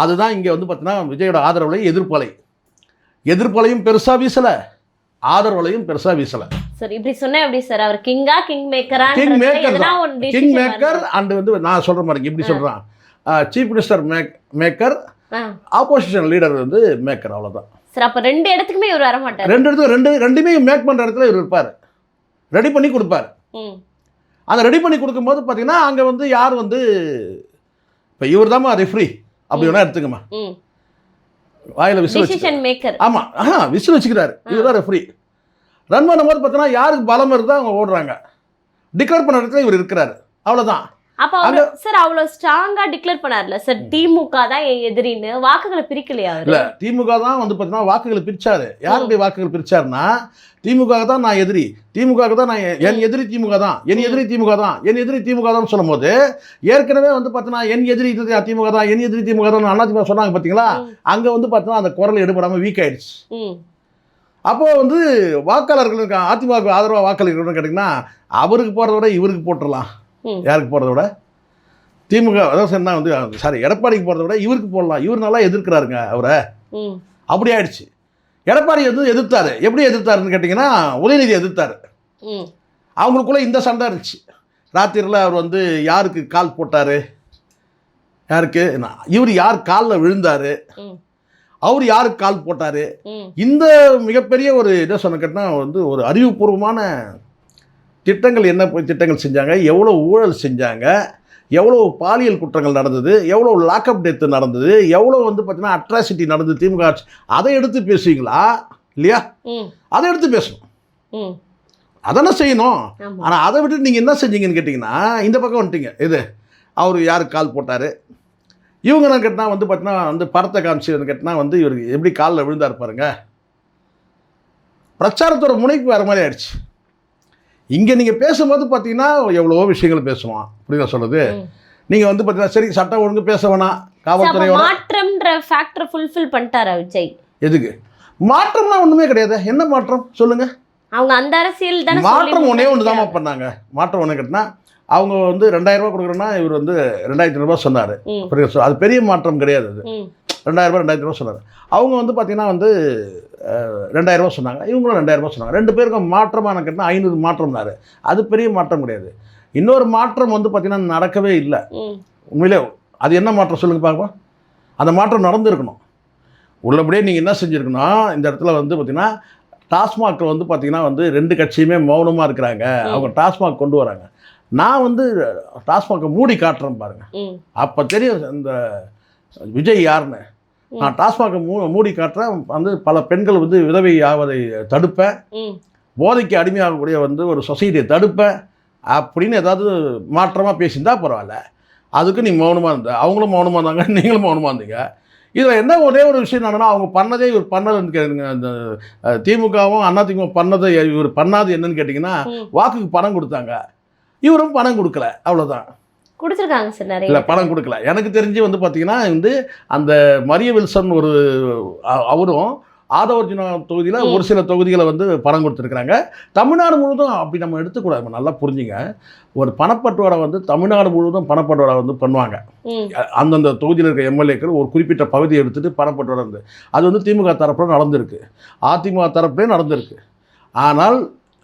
அதுதான் இங்கே வந்து பார்த்தீங்கன்னா விஜயோட ஆதரவலை எதிர்ப்பலை. எதிர்ப்பலையும் பெருசாக வீசலை, ஆதரவலையும் பெருசாக வீசலை. சார் இப்படி சொன்னா எப்படி sir? Our கிங்கா king மேக்கரா? King maker and வந்து நான் சொல்கிற மாதிரி இப்படி சொல்கிறான், chief minister maker, opposition leader வந்து மேக்கர், அவ்வளோதான் சார். அப்போ 2 இடத்துக்குமே இவர் வர மாட்டார். 2 இடத்துக்கு ரெண்டுமே மேக் பண்ணுற இடத்துல இவர் இருப்பார், ரெடி பண்ணி கொடுப்பார். அந்த ரெடி பண்ணி கொடுக்கும்போது பார்த்தீங்கன்னா அங்கே வந்து யார் வந்து இப்போ இவர் தாம்மா ரெஃப்ரி அப்படி வேணா எடுத்துக்கம்மா, வாயில் விசில் வச்சு, ஆமாம் விசில் வச்சுக்கிறாரு, இவர் தான் ரெஃப்ரி. ரன் பண்ணும்போது பார்த்தீங்கன்னா யாருக்கு பலம் இருந்தால் அவங்க ஓடுறாங்க, டிக்ளேர் பண்ண இடத்துல இவர் இருக்கிறாரு, அவ்வளோதான். அப்ப சார் அவ்வளவு ஸ்ட்ராங்கா டிக்ளேர் பண்ணார்ல சார், திமுக தான் எதிரின்னு, வாக்குகளை பிரிக்கலையா? இல்ல, திமுக தான் வந்து பார்த்தீங்கன்னா வாக்குகளை பிரிச்சாரு. யாருடைய வாக்குகள் பிரிச்சாருன்னா, திமுக தான் நான் எதிரி, திமுக தான் நான், என் எதிரி திமுக தான், என் எதிரி திமுக தான், என் எதிரி திமுக தான் சொல்லும் போது ஏற்கனவே வந்து பார்த்தீங்கன்னா என் எதிரி திமுக தான், என் எதிரி திமுக தான் அதிமுக சொன்னாங்க பார்த்தீங்களா, அங்க வந்து பார்த்தீங்கன்னா அந்த குரல் எடுபடாம வீக் ஆயிடுச்சு. அப்போ வந்து வாக்காளர்களுக்கு அதிமுக ஆதரவாக வாக்களிக்கணும்னு கேட்டிங்கன்னா அவருக்கு போகிறத விட இவருக்கு போட்டுடலாம். யாருக்கு போகிறத விட திமுக, அதான் சொன்னா வந்து சாரி எடப்பாடிக்கு போகிறத விட இவருக்கு போடலாம், இவர் நல்லா எதிர்க்கிறாருங்க அவரை, அப்படி ஆயிடுச்சு. எடப்பாடி வந்து எதிர்த்தாரு. எப்படி எதிர்த்தாருன்னு கேட்டிங்கன்னா உதயநிதி எதிர்த்தாரு. அவங்களுக்குள்ள இந்த சண்டை இருந்துச்சு. ராத்திரியில் அவர் வந்து யாருக்கு கால் போட்டார், யாருக்கு இவர் யார் காலில் விழுந்தார், அவர் யாருக்கு கால் போட்டார், இந்த மிகப்பெரிய ஒரு என்ன சொன்ன கேட்டால் வந்து ஒரு அறிவுபூர்வமான திட்டங்கள், என்ன போய் திட்டங்கள் செஞ்சாங்க, எவ்வளோ ஊழல் செஞ்சாங்க, எவ்வளோ பாலியல் குற்றங்கள் நடந்தது, எவ்வளோ லாக்அப் டெத்து நடந்தது, எவ்வளோ வந்து பார்த்தீங்கன்னா அட்ராசிட்டி நடந்தது திமுக ஆட்சி, அதை எடுத்து பேசுவீங்களா இல்லையா? அதை எடுத்து பேசணும், அதெல்லாம் செய்யணும். ஆனால் அதை விட்டு நீங்கள் என்ன செஞ்சீங்கன்னு கேட்டிங்கன்னா இந்த பக்கம் வந்துட்டீங்க. இது அவர் யாருக்கு கால் போட்டார், இவங்க நான் கேட்டால் வந்து பார்த்தீங்கன்னா வந்து படத்தை காமிச்சுன்னு கேட்டால் வந்து இவருக்கு எப்படி காலில் விழுந்தார் பாருங்க. பிரச்சாரத்தோட முனைப்பு வேறு மாதிரி ஆயிடுச்சு. இங்கே நீங்கள் பேசும்போது பார்த்தீங்கன்னா எவ்வளவோ விஷயங்கள் பேசுவான், புரியுதா சொல்லுது. நீங்கள் வந்து பார்த்தீங்கன்னா சரி சட்டம் ஒழுங்கு பேச வேணாம், காவல்துறையோட மாற்றம்ன்ற ஃபேக்டரை ஃபுல்ஃபில் பண்ணிட்டாரா விஜய்? எதுக்கு மாற்றம்னா ஒன்றுமே கிடையாது. என்ன மாற்றம் சொல்லுங்கள்? அவங்க அந்த அரசியல் தானே. மாற்றம் ஒன்றே ஒன்று தான் பண்ணாங்க. மாற்றம் ஒன்று கேட்டினா அவங்க வந்து 2000 ரூபா கொடுக்குறேன்னா இவர் வந்து 2500 ரூபா சொன்னார், புரியுது. அது பெரிய மாற்றம் கிடையாது. அது 2000 ரூபா 2000 ரூபா சொன்னார். அவங்க வந்து பார்த்தீங்கன்னா வந்து 2000 ரூபா சொன்னாங்க, இவங்களும் 2000 ரூபா சொன்னாங்க. 2 பேருக்கும் மாற்றமான கேட்டால் 500 மாற்றம்னாரு. அது பெரிய மாற்றம் கிடையாது. இன்னொரு மாற்றம் வந்து பார்த்தீங்கன்னா நடக்கவே இல்லை உண்மையிலே. அது என்ன மாற்றம் சொல்லுங்கள் பார்ப்போம். அந்த மாற்றம் நடந்துருக்கணும். உள்ளபடியே நீங்கள் என்ன செஞ்சுருக்கணும், இந்த இடத்துல வந்து பார்த்தீங்கன்னா டாஸ்மாக் வந்து பார்த்தீங்கன்னா வந்து 2 கட்சியுமே மௌனமாக இருக்கிறாங்க, அவங்க டாஸ்மாக் கொண்டு வராங்க. நான் வந்து டாஸ்மாகை மூடி காட்டுறேன் பாருங்க, அப்போ தெரியும் இந்த விஜய் யாருன்னு. நான் டாஸ்மாகை மூடி காட்டுறேன், வந்து பல பெண்கள் வந்து விதவை ஆவதை தடுப்பேன், போதைக்கு அடிமையாகக்கூடிய வந்து ஒரு சொசைட்டியை தடுப்பேன் அப்படின்னு ஏதாவது மாற்றமாக பேசியிருந்தா பரவாயில்ல. அதுக்கு நீங்கள் மௌனமாக இருந்த, அவங்களும் மௌனமாக இருந்தாங்க, நீங்களும் மௌனமாக இருந்தீங்க. இதில் என்ன ஒரே ஒரு விஷயம் என்னன்னா, அவங்க பண்ணதே இவர் பண்ணதுன்னு கேளுங்க. அந்த திமுகவும் அதிமுக பண்ணதை இவர் பண்ணாது என்னன்னு கேட்டிங்கன்னா வாக்குக்கு பணம் கொடுத்தாங்க, இவரும் பணம் கொடுக்கல, அவ்வளோதான். கொடுத்துருக்காங்க சார் நிறைய. இல்லை பணம் கொடுக்கல. எனக்கு தெரிஞ்சு வந்து பார்த்தீங்கன்னா வந்து அந்த மரிய வில்சன் ஒரு அவரும் ஆதவர்ஜுனா தொகுதியில் ஒரு சில தொகுதிகளை வந்து பணம் கொடுத்துருக்குறாங்க. தமிழ்நாடு முழுவதும் அப்படி நம்ம எடுத்துக்கூடாது, நல்லா புரிஞ்சுங்க. ஒரு பணப்பட்டுவாடை வந்து தமிழ்நாடு முழுவதும் பணப்பட்டுவாடை வந்து பண்ணுவாங்க. அந்தந்த தொகுதியில் இருக்க எம்எல்ஏக்கள் ஒரு குறிப்பிட்ட பகுதியை எடுத்துகிட்டு பணப்பட்டுவாடை இருந்து அது வந்து திமுக தரப்பில் நடந்திருக்கு, அதிமுக தரப்புலேயும் நடந்திருக்கு. ஆனால்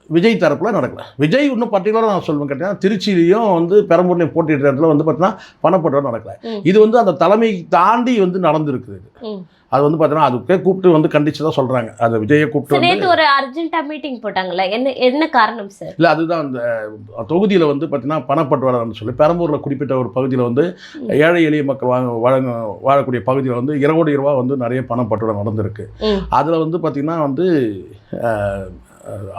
விஜய் தரப்பில் நடக்கல. விஜய் இன்னும் பர்டிகுலராக நான் சொல்லுவேன் கேட்டீங்கன்னா திருச்சியிலையும் வந்து பெரம்பூர்லையும் போட்டியிட்ட இடத்துல வந்து பார்த்தீங்கன்னா பணப்பட்டுவாடை நடக்கல. இது வந்து அந்த தலைமை தாண்டி வந்து நடந்திருக்குது. அது வந்து பார்த்தீங்கன்னா அதுக்கே கூப்பிட்டு வந்து கண்டிச்சு தான் சொல்கிறாங்க. அது விஜயை கூப்பிட்டு நேற்று ஒரு அர்ஜென்ட்டாக மீட்டிங் போட்டாங்களே, என்ன காரணம் சார்? இல்லை அதுதான் அந்த தொகுதியில் வந்து பார்த்தீங்கன்னா பணப்பட்டுவாடன்னு சொல்லி பெரம்பூரில் குறிப்பிட்ட ஒரு பகுதியில் வந்து ஏழை எளிய மக்கள் வாழக்கூடிய பகுதியில் வந்து இரவோடு இரவாக வந்து நிறைய பணப்பட்டுவாடை நடந்திருக்கு. அதில் வந்து பார்த்திங்கன்னா வந்து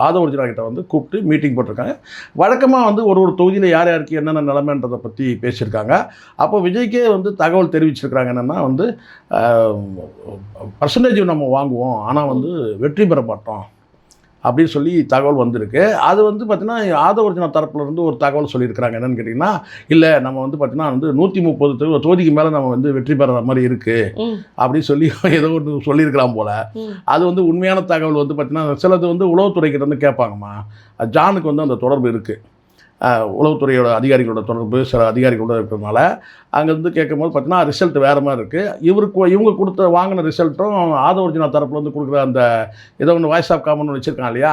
ஆதவர்ஜுனா கிட்ட வந்து கூப்பிட்டு மீட்டிங் போட்டிருக்காங்க. வழக்கமாக வந்து ஒரு தொகுதியில் யார் யாருக்கு என்னென்ன நிலைமைன்றதை பற்றி பேசியிருக்காங்க. அப்போ விஜய்க்கே வந்து தகவல் தெரிவிச்சிருக்கிறாங்க என்னென்னா வந்து பர்சன்டேஜ் நம்ம வாங்குவோம், ஆனால் வந்து வெற்றி பெற மாட்டோம் அப்படின்னு சொல்லி தகவல் வந்திருக்கு. அது வந்து பார்த்தீங்கன்னா ஆதவர்ஜுனா தரப்புலேருந்து ஒரு தகவல் சொல்லியிருக்கிறாங்க. என்னென்னு கேட்டிங்கன்னா, இல்லை நம்ம வந்து பார்த்தீங்கன்னா வந்து 130 தொகுதிக்கு மேலே நம்ம வந்து வெற்றி பெறுற மாதிரி இருக்குது அப்படின்னு சொல்லி ஏதோ ஒன்று சொல்லியிருக்கலாம் போல். அது வந்து உண்மையான தகவல் வந்து பார்த்தீங்கன்னா சிலது வந்து உளவுத்துறைக்கிட்ட வந்து கேட்பாங்கம்மா. ஜானுக்கு வந்து அந்த தொடர்பு இருக்குது. உளவுத்துறையோட அதிகாரிகளோட தொடர்பு சில அதிகாரிகளோட இருக்கிறதுனால அங்கேருந்து கேட்கும்போது பார்த்தீங்கன்னா ரிசல்ட் வேறு மாதிரி இருக்குது. இவங்க வாங்கின ரிசல்ட்டும் ஆதவர்ஜுனா தரப்பில் வந்து கொடுக்குற அந்த ஏதோ ஒன்று வாய்ஸ் ஆஃப் காமன் வச்சுருக்காங்க இல்லையா,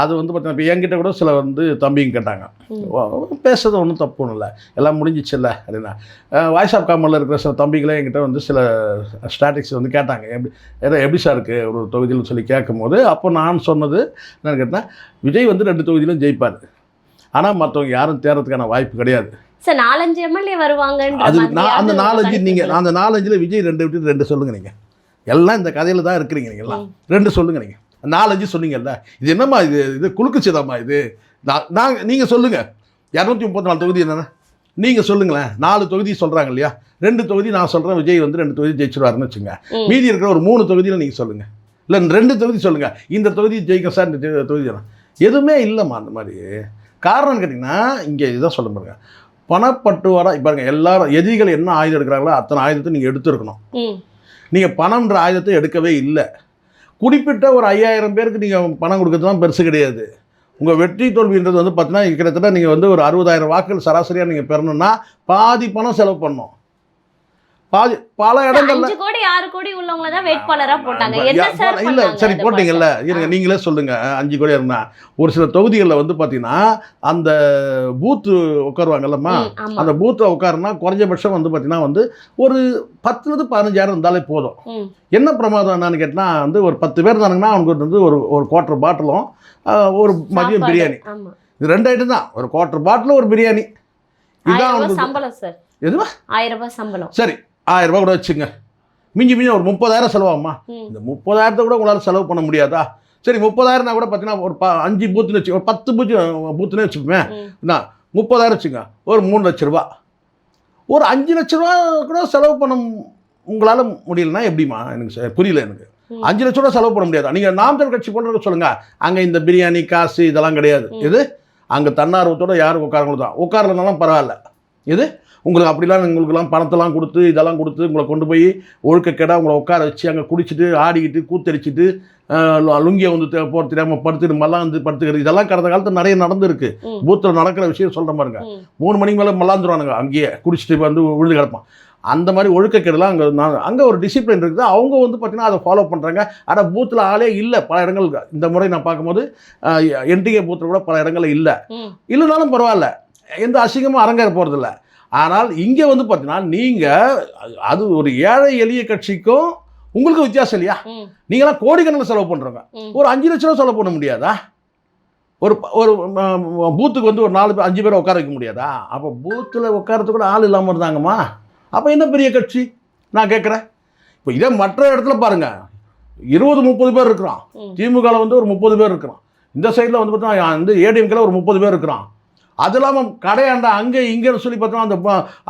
அது வந்து பார்த்தீங்கன்னா இப்போ என்கிட்ட கூட சில வந்து தம்பிங்க கேட்டாங்க, பேசுறது ஒன்றும் தப்பு ஒன்றும் இல்லை, எல்லாம் முடிஞ்சிச்சில்ல அப்படின்னா. வாய்ஸ் ஆஃப் காமனில் இருக்கிற சில தம்பிகளே என்கிட்ட வந்து சில ஸ்டாட்டிக்ஸ் வந்து கேட்டாங்க, எப்படி சார் இருக்குது ஒரு தொகுதியில் சொல்லி கேட்கும்போது, அப்போ நான் சொன்னது என்னன்னு கேட்டேன், விஜய் வந்து 2 தொகுதியிலும் ஜெயிப்பார், ஆனால் மற்றவங்க யாரும் தேர்றதுக்கான வாய்ப்பு கிடையாது. சார் 4-5 எம்எல்ஏ வருவாங்கன்ற அது அந்த 4-5 நீங்கள் அந்த 4-5ல் விஜய் 2 விட்டு 2 சொல்லுங்கள். நீங்கள் எல்லாம் இந்த கதையில் தான் இருக்கிறீங்க. நீங்கள் எல்லாம் 2 சொல்லுங்கள். நீங்கள் 4-5 சொன்னீங்கல்ல, இது என்னம்மா இது குலுக்குச்சிதாம்மா இது? நீங்கள் சொல்லுங்கள். 234 தொகுதி என்னென்ன நீங்கள் சொல்லுங்களேன். 4 தொகுதி சொல்கிறாங்க இல்லையா, 2 தொகுதி நான் சொல்கிறேன் விஜய் வந்து 2 தொகுதி ஜெயிச்சிருவாருன்னு வச்சுங்க. மீதி இருக்கிற ஒரு 3 தொகுதியில் நீங்கள் சொல்லுங்கள், இல்லை 2 தொகுதி சொல்லுங்கள். இந்த தொகுதி ஜெயிக்கும் சார், இந்த தொகுதி எதுவுமே இல்லைம்மா. அந்த மாதிரி காரணம் கேட்டிங்கன்னா இங்கே இதுதான் சொல்ல பாருங்க, பணப்பட்டுவாரா பாருங்க. எல்லாரும் எதிரிகள் என்ன ஆயுதம் எடுக்கிறாங்களோ அத்தனை ஆயுதத்தை நீங்கள் எடுத்துருக்கணும். நீங்கள் பணம்ன்ற ஆயுதத்தை எடுக்கவே இல்லை. குறிப்பிட்ட ஒரு 5000 பேருக்கு நீங்கள் பணம் கொடுக்கறதுலாம் பெருசு கிடையாது. உங்கள் வெற்றி தோல்வின்றது வந்து பார்த்தீங்கன்னா கிட்டத்தட்ட நீங்கள் வந்து ஒரு 60,000 வாக்குகள் சராசரியாக நீங்கள் பெறணும்னா பாதி பணம் செலவு பண்ணணும். பல இடங்கள்ல 5 கோடி 6 கோடி உள்ளவங்க தான் வேட்பாளரா போட்டாங்க. என்ன சார் இல்ல சரி போட்டீங்கல்ல, இருங்க நீங்களே சொல்லுங்க. 5 கோடி இருந்தா ஒரு சில தொகுதிகளில் வந்து பார்த்தீங்கன்னா அந்த பூத்து உட்காருவாங்கல்லம்மா, அந்த பூத்தை உட்காருனா குறைஞ்சபட்சம் வந்து பார்த்தீங்கன்னா வந்து ஒரு 10,000 15,000 இருந்தாலே போதும். என்ன பிரமாதம் என்னன்னு கேட்டினா வந்து ஒரு 10 பேர் தானுங்கன்னா அவங்களுக்கு வந்து ஒரு குவார்டர் பாட்டிலும் ஒரு மதியம் பிரியாணி, இது 2 ஐட்டம் தான். ஒரு குவார்டர் பாட்டில் ஒரு பிரியாணி, இதான் சம்பளம் சார். எதுவா 1000 ரூபாய் சம்பளம். சரி 1000 ரூபாய் கூட வச்சுங்க. மிஞ்சி ஒரு 30,000 செலவாகுமா? இந்த 30,000 கூட உங்களால் செலவு பண்ண முடியாதா? சரி 30,000 கூட பார்த்தீங்கன்னா ஒரு 5 பூத்துன்னு வச்சு, ஒரு 10 பூத்துனே வச்சுப்போமே, என்ன 30,000 வச்சுங்க, ஒரு 3 லட்ச ரூபா, ஒரு 5 லட்ச ரூபா கூட செலவு பண்ண உங்களால் முடியலன்னா எப்படிமா? எனக்கு புரியல. எனக்கு 5 லட்ச ரூபா செலவு பண்ண முடியாது. நீங்கள் நாம் தமிழர் கட்சி போடுறது சொல்லுங்க, அங்கே இந்த பிரியாணி காசு இதெல்லாம் கிடையாது. இது அங்கே தன்னார்வத்தோடு யாரும் உட்காரங்களும் தான், உட்காரலனாலும் பரவாயில்ல. இது உங்களுக்கு அப்படிலாம் உங்களுக்குலாம் பணத்தெல்லாம் கொடுத்து இதெல்லாம் கொடுத்து உங்களை கொண்டு போய் ஒழுக்கக்கேடாக உங்களை உட்கார வச்சு அங்கே குடிச்சிட்டு ஆடிக்கிட்டு கூத்தடிச்சிட்டு லுங்கியை வந்து போகிற தெரியாமல் படுத்துட்டு மல்லாம் வந்து படுத்துக்கிறது, இதெல்லாம் கடந்த காலத்தில் நிறைய நடந்துருக்கு. பூத்தில் நடக்கிற விஷயம் சொல்கிற பாருங்க. 3 மணிக்கு மேலே மல்லாந்துருவானுங்க, அங்கேயே குடிச்சிட்டு வந்து விழுந்து கிடப்பான். அந்த மாதிரி ஒழுக்கக்கேடெல்லாம் அங்கே ஒரு டிசிப்ளின் இருக்குது. அவங்க வந்து பார்த்திங்கன்னா அதை ஃபாலோ பண்ணுறாங்க. ஆனால் பூத்தில் ஆளே இல்லை பல இடங்கள். இந்த முறை நான் பார்க்கும்போது என்டிகே பூத்தில் கூட பல இடங்களில் இல்லைனாலும் பரவாயில்ல, எந்த அசிங்கமும் அரங்கேற போகிறதில்ல. ஆனால் இங்கே வந்து பார்த்தீங்கன்னா நீங்கள் அது ஒரு ஏழை எளிய கட்சிக்கும் உங்களுக்கு வித்தியாசம் இல்லையா? நீங்களாம் கோடிக்கணக்கில் செலவு பண்ணுறவங்க, ஒரு 5 லட்ச ரூபா செலவு பண்ண முடியாதா? ஒரு பூத்துக்கு வந்து ஒரு 4-5 பேரை உட்கார வைக்க முடியாதா? அப்போ பூத்தில் உட்காரத்துக்கு கூட ஆள் இல்லாமல் இருந்தாங்கம்மா, அப்போ என்ன பெரிய கட்சி நான் கேட்குறேன். இப்போ இதே மற்ற இடத்துல பாருங்கள், 20-30 பேர் இருக்கிறான். திமுகவில் வந்து ஒரு 30 பேர் இருக்கிறான். இந்த சைடில் வந்து பார்த்தீங்கன்னா வந்து ஏடிஎம்கேல ஒரு 30 பேர் இருக்கிறான். அது இல்லாமல் கடையாண்டா அங்கே இங்கேன்னு சொல்லி பார்த்தோன்னா அந்த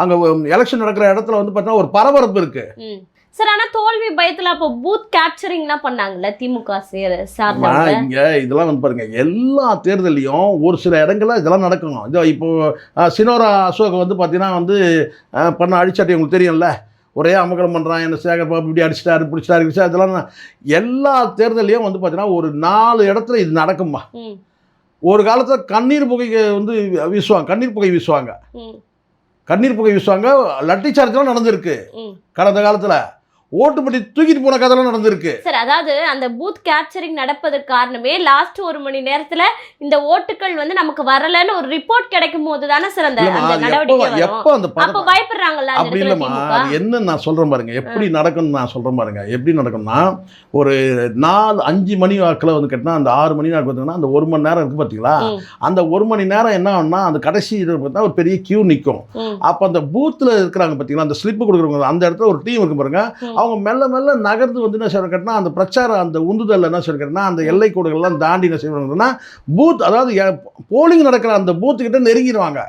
அங்கே எலெக்ஷன் நடக்கிற இடத்துல வந்து பார்த்தீங்கன்னா ஒரு பரபரப்பு இருக்குது சார். ஆனால் தோல்வி பயத்தில் அப்போ பூத் கேப்சரிங்லாம் பண்ணாங்கல்ல திமுக சார்பாக. இங்கே இதெல்லாம் வந்து பாருங்கள், எல்லா தேர்தலையும் ஒரு சில இடங்களில் இதெல்லாம் நடக்கணும். இதோ இப்போது சினோரா அசோக் வந்து பார்த்தீங்கன்னா வந்து பண்ண அடிச்சாட்டி உங்களுக்கு தெரியும்ல, ஒரே அமகலம் பண்ணுறான், என்ன சேகர் பாபு இப்படி அடிச்சிட்டாரு பிடிச்சிட்டாரு, இதெல்லாம் எல்லா தேர்தலையும் வந்து பார்த்தீங்கன்னா ஒரு 4 இடத்துல இது நடக்கும்பா. ஒரு காலத்தில் கண்ணீர் புகை வந்து வீசுவாங்க, கண்ணீர் புகை வீசுவாங்க, லட்டி சார்ஜெலாம் நடந்திருக்கு கடந்த காலத்தில். ஓட்டுப்பட்டி தூக்கிட்டு போன கதைலாம் நடந்திருக்கு சார். அதாவது அந்த பூத் கேப்சரிங் நடப்பதற்கு காரணமே லாஸ்ட் 1 மணி நேரத்துல இந்த ஓட்டுகள் வந்து நமக்கு வரலன்னு ஒரு ரிப்போர்ட் கிடைக்கும் போது தானே சார் அந்த நடவடிக்கை வரும். அப்ப பயப்படுறாங்கல்ல. அப்படி இல்லைம்மா, அது என்ன நான் சொல்கிறேன் பாருங்க, எப்படி நடக்கும்னு நான் சொல்கிறேன் பாருங்க. எப்படி நடக்கும்னா ஒரு 4-5 மணி வாக்கில் வந்து கேட்டால் அந்த 6 மணி நேரம் பார்த்தீங்கன்னா அந்த 1 மணி நேரம் இருக்குது பார்த்தீங்களா, அந்த 1 மணி நேரம் என்ன ஆகும்னா அந்த கடைசி இது பார்த்தா ஒரு பெரிய கியூ நிற்கும். அப்போ அந்த பூத்தில் இருக்கிறாங்க பார்த்தீங்களா, அந்த ஸ்லிப்பு கொடுக்குறவங்க அந்த இடத்துல ஒரு டீம் இருக்கு பாருங்க, அவங்க மெல்ல மெல்ல நகர்ந்து வந்து என்ன செய்யணும் கேட்டால் அந்த பிரச்சாரம் அந்த உந்துதல் என்ன செய்யணும் கேட்டால் அந்த எல்லை கோடுகள்லாம் தாண்டி என்ன செய்யணும்னா பூத், அதாவது போலிங் நடக்கிற அந்த பூத்துக்கிட்ட நெருங்கிடுவாங்க.